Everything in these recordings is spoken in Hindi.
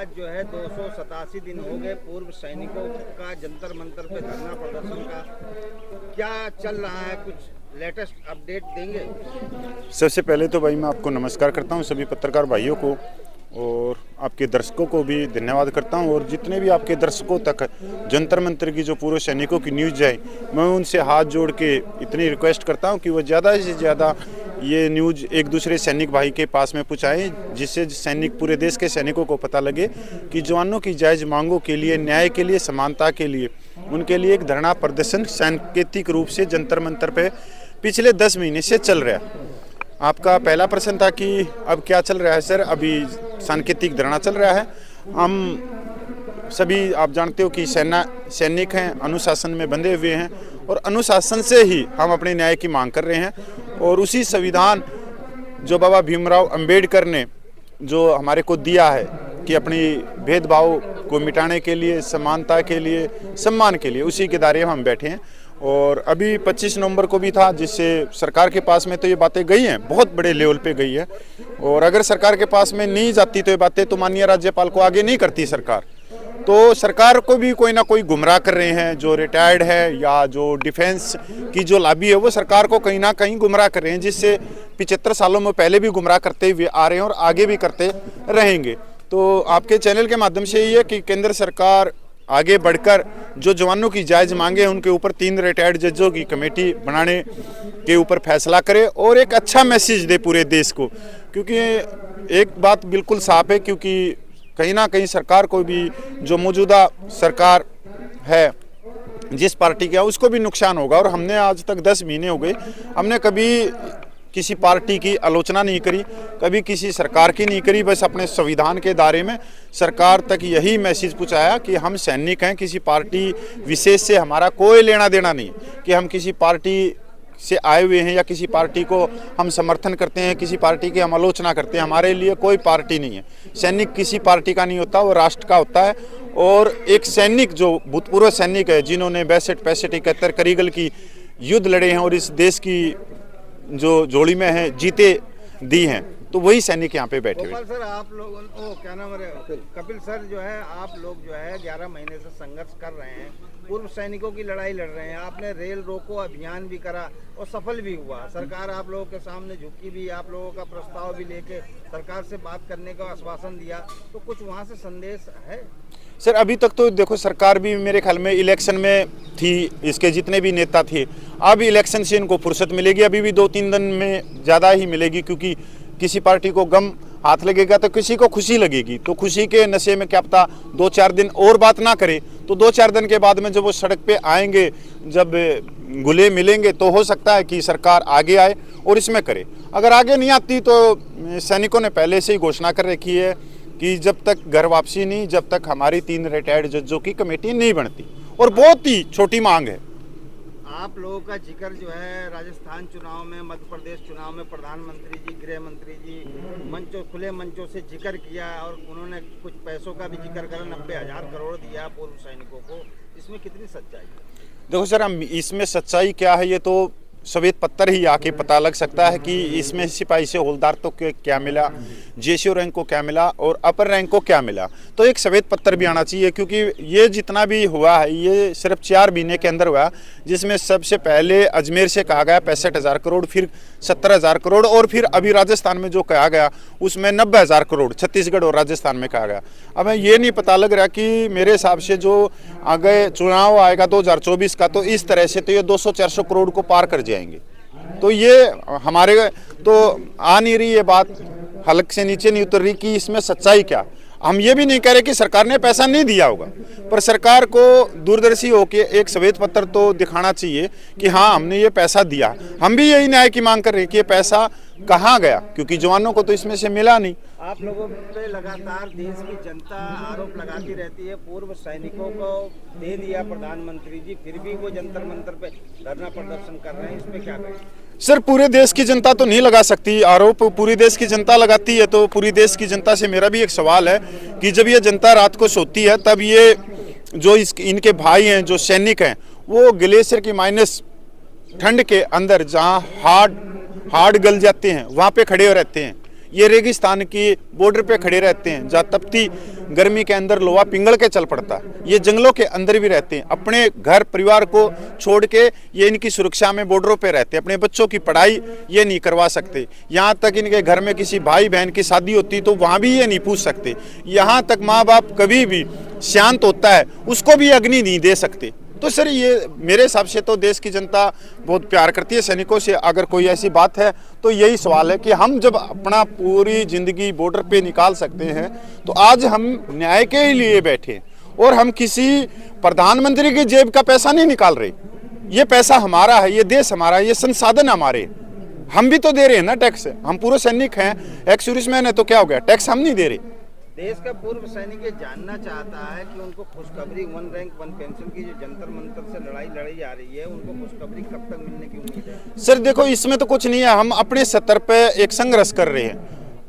आज जो है 287 दिन हो गए पूर्व सैनिकों का जंतर मंतर पे धरना प्रदर्शन का, क्या चल रहा है, कुछ लेटेस्ट अपडेट देंगे? सबसे पहले तो भाई मैं आपको नमस्कार करता हूं, सभी पत्रकार भाइयों को और आपके दर्शकों को भी धन्यवाद करता हूं। और जितने भी आपके दर्शकों तक जंतर मंतर की जो पूर्व सैनिकों की न्यूज़ जाए, मैं उनसे हाथ जोड़ के इतनी रिक्वेस्ट करता हूं कि वो ज़्यादा से ज़्यादा ये न्यूज़ एक दूसरे सैनिक भाई के पास में पहुँचाएं, जिससे सैनिक पूरे देश के सैनिकों को पता लगे कि जवानों की जायज़ मांगों के लिए, न्याय के लिए, समानता के लिए उनके लिए एक धरना प्रदर्शन सांकेतिक रूप से जंतर मंतर पे पिछले 10 महीने से चल रहा है। आपका पहला प्रश्न था कि अब क्या चल रहा है सर? अभी सांकेतिक धरना चल रहा है। हम सभी आप जानते हो कि सैनिक हैं, अनुशासन में बंधे हुए हैं और अनुशासन से ही हम अपने न्याय की मांग कर रहे हैं। और उसी संविधान जो बाबा भीमराव अंबेडकर ने जो हमारे को दिया है कि अपनी भेदभाव को मिटाने के लिए, समानता के लिए, सम्मान के लिए, उसी के दायरे में हम बैठे हैं। और अभी 25 नवंबर को भी था, जिससे सरकार के पास में तो ये बातें गई हैं, बहुत बड़े लेवल पे गई है। और अगर सरकार के पास में नहीं जाती तो ये बातें तो माननीय राज्यपाल को आगे नहीं करती सरकार। तो सरकार को भी कोई ना कोई गुमराह कर रहे हैं, जो रिटायर्ड है या जो डिफेंस की जो लॉबी है वो सरकार को कहीं ना कहीं गुमराह कर रहे हैं, जिससे 75 सालों में पहले भी गुमराह करते हुए आ रहे हैं और आगे भी करते रहेंगे। तो आपके चैनल के माध्यम से ये है कि केंद्र सरकार आगे बढ़कर जो जवानों की जायज़ मांगे उनके ऊपर 3 रिटायर्ड जजों की कमेटी बनाने के ऊपर फैसला करे और एक अच्छा मैसेज दे पूरे देश को। क्योंकि एक बात बिल्कुल साफ है, क्योंकि कहीं ना कहीं सरकार को भी, जो मौजूदा सरकार है जिस पार्टी का, उसको भी नुकसान होगा। और हमने आज तक 10 महीने हो गए, हमने कभी किसी पार्टी की आलोचना नहीं करी, कभी किसी सरकार की नहीं करी, बस अपने संविधान के दायरे में सरकार तक यही मैसेज पहुंचाया कि हम सैनिक हैं, किसी पार्टी विशेष से हमारा कोई लेना देना नहीं, कि हम किसी पार्टी से आए हुए हैं या किसी पार्टी को हम समर्थन करते हैं, किसी पार्टी की हम आलोचना करते हैं। हमारे लिए कोई पार्टी नहीं है। सैनिक किसी पार्टी का नहीं होता, वो राष्ट्र का होता है। और एक सैनिक जो भूतपूर्व सैनिक है, जिन्होंने 62, 65, 71 करगिल की युद्ध लड़े हैं और इस देश की जो जोड़ी में है जीते दी हैं, तो वही सैनिक यहाँ पे बैठे हुए। गोपाल सर, आप लोग क्या नाम है, कपिल सर जो है, आप लोग जो है 11 महीने से संघर्ष कर रहे हैं, पूर्व सैनिकों की लड़ाई लड़ रहे हैं। आपने रेल रोको अभियान भी करा और सफल भी हुआ। सरकार आप लोगों के सामने झुकी भी, आप लोगों का प्रस्ताव भी लेके सरकार से बात करने का आश्वासन दिया, तो कुछ वहाँ से संदेश है? सर अभी तक तो देखो, सरकार भी मेरे ख्याल में इलेक्शन में थी, इसके जितने भी नेता थे। अब इलेक्शन से इनको फुर्सत मिलेगी, अभी भी 2-3 दिन में ज़्यादा ही मिलेगी, क्योंकि किसी पार्टी को गम हाथ लगेगा तो किसी को खुशी लगेगी। तो खुशी के नशे में क्या पता 2-4 दिन और बात ना करे, तो 2-4 दिन के बाद में जब वो सड़क पे आएंगे, जब गुले मिलेंगे, तो हो सकता है कि सरकार आगे आए और इसमें करे। अगर आगे नहीं आती तो सैनिकों ने पहले से ही घोषणा कर रखी है कि जब तक घर वापसी नहीं, जब तक हमारी 3 रिटायर्ड जजों की कमेटी नहीं बनती। और बहुत ही छोटी मांग है। आप लोगों का जिक्र जो है राजस्थान चुनाव में, मध्य प्रदेश चुनाव में प्रधानमंत्री जी, गृह मंत्री जी मंचों, खुले मंचों से जिक्र किया और उन्होंने कुछ पैसों का भी जिक्र करा, 90,000 करोड़ दिया पूर्व सैनिकों को। इसमें कितनी सच्चाई है? देखो सर, हम इसमें सच्चाई क्या है ये तो श्वेत पत्र ही आके पता लग सकता है कि इसमें सिपाही से हवलदार तो क्या मिला, जेसीओ रैंक को क्या मिला और अपर रैंक को क्या मिला। तो एक श्वेत पत्र भी आना चाहिए, क्योंकि ये जितना भी हुआ है ये सिर्फ 4 महीने के अंदर हुआ, जिसमें सबसे पहले अजमेर से कहा गया 65,000 करोड़, फिर 70,000 करोड़ और फिर अभी राजस्थान में जो कहा गया उसमें 90,000 करोड़ छत्तीसगढ़ और राजस्थान में कहा गया। अब ये नहीं पता लग रहा कि मेरे हिसाब से जो आगे चुनाव आएगा 2024 का, तो इस तरह से तो ये 200-400 करोड़ को पार कर जाएंगे। तो ये हमारे तो आ नहीं रही ये बात, हलक से नीचे नहीं उतर रही कि इसमें सच्चाई क्या। हम ये भी नहीं कह रहे कि सरकार ने पैसा नहीं दिया होगा, पर सरकार को दूरदर्शी होकर एक श्वेत पत्र तो दिखाना चाहिए कि हाँ हमने ये पैसा दिया। हम भी यही न्याय की मांग कर रहे हैं कि ये पैसा कहाँ गया, क्योंकि जवानों को तो इसमें से मिला नहीं। आप लोगों पे लगातार देश की जनता आरोप लगाती रहती है, पूर्व सैनिकों को दे दिया प्रधानमंत्री जी, फिर भी वो जंतर मंतर पे धरना प्रदर्शन कर रहे हैं, इस पे क्या कहें? सर पूरे देश की जनता तो नहीं लगा सकती आरोप, पूरी देश की जनता लगाती है। तो पूरी देश की जनता से मेरा भी एक सवाल है कि जब ये जनता रात को सोती है, तब ये जो इनके भाई हैं, जो सैनिक हैं, वो ग्लेशियर की माइनस ठंड के अंदर जहाँ हार्ड गल जाते हैं वहाँ पे खड़े रहते हैं। ये रेगिस्तान की बॉर्डर पे खड़े रहते हैं, जहाँ तपती गर्मी के अंदर लोहा पिंगल के चल पड़ता। ये जंगलों के अंदर भी रहते हैं, अपने घर परिवार को छोड़ के ये इनकी सुरक्षा में बॉर्डरों पे रहते हैं। अपने बच्चों की पढ़ाई ये नहीं करवा सकते, यहाँ तक इनके घर में किसी भाई बहन की शादी होती तो वहाँ भी ये नहीं पूछ सकते। यहाँ तक माँ बाप कभी भी शांत होता है उसको भी अग्नि नहीं दे सकते। तो सर ये मेरे हिसाब से तो देश की जनता बहुत प्यार करती है सैनिकों से। अगर कोई ऐसी बात है तो यही सवाल है कि हम जब अपना पूरी जिंदगी बॉर्डर पे निकाल सकते हैं तो आज हम न्याय के लिए बैठे और हम किसी प्रधानमंत्री की जेब का पैसा नहीं निकाल रहे। ये पैसा हमारा है, ये देश हमारा है, ये संसाधन हमारे, हम भी तो दे रहे हैं ना टैक्स। हम पूरे सैनिक हैं, एक्स सर्विसमैन है तो क्या हो गया, टैक्स हम नहीं दे रहे। देश का पूर्व सैनिक ये जानना चाहता है कि उनको खुशखबरी 1 रैंक 1 पेंशन की जो जंतर मंतर से लड़ाई लड़ी जा रही है, उनको खुशखबरी कब तक मिलने की उम्मीद है? सर देखो इसमें तो कुछ नहीं है, हम अपने स्तर पे एक संघर्ष कर रहे हैं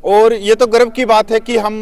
और ये तो गर्व की बात है कि हम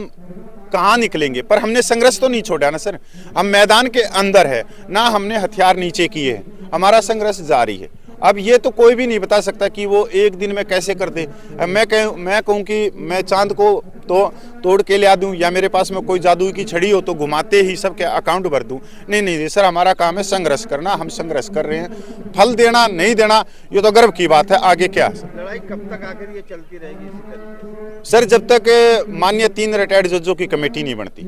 कहाँ निकलेंगे, पर हमने संघर्ष तो नहीं छोड़ा ना सर। हम मैदान के अंदर है ना, हमने हथियार नीचे किए हैं, हमारा संघर्ष जारी है। अब ये तो कोई भी नहीं बता सकता कि वो एक दिन में कैसे कर दे। मैं कहूँ कि मैं चांद को तो तोड़ के ले आ दूँ या मेरे पास में कोई जादू की छड़ी हो तो घुमाते ही सबके अकाउंट भर दूँ, नहीं सर, हमारा काम है संघर्ष करना। हम संघर्ष कर रहे हैं, फल देना नहीं देना ये तो गर्व की बात है। आगे क्या लड़ाई कब तक आखिर ये चलती रहेगी इसी तरीके से? सर जब तक माननीय 3 रिटायर्ड जजों की कमेटी नहीं बनती।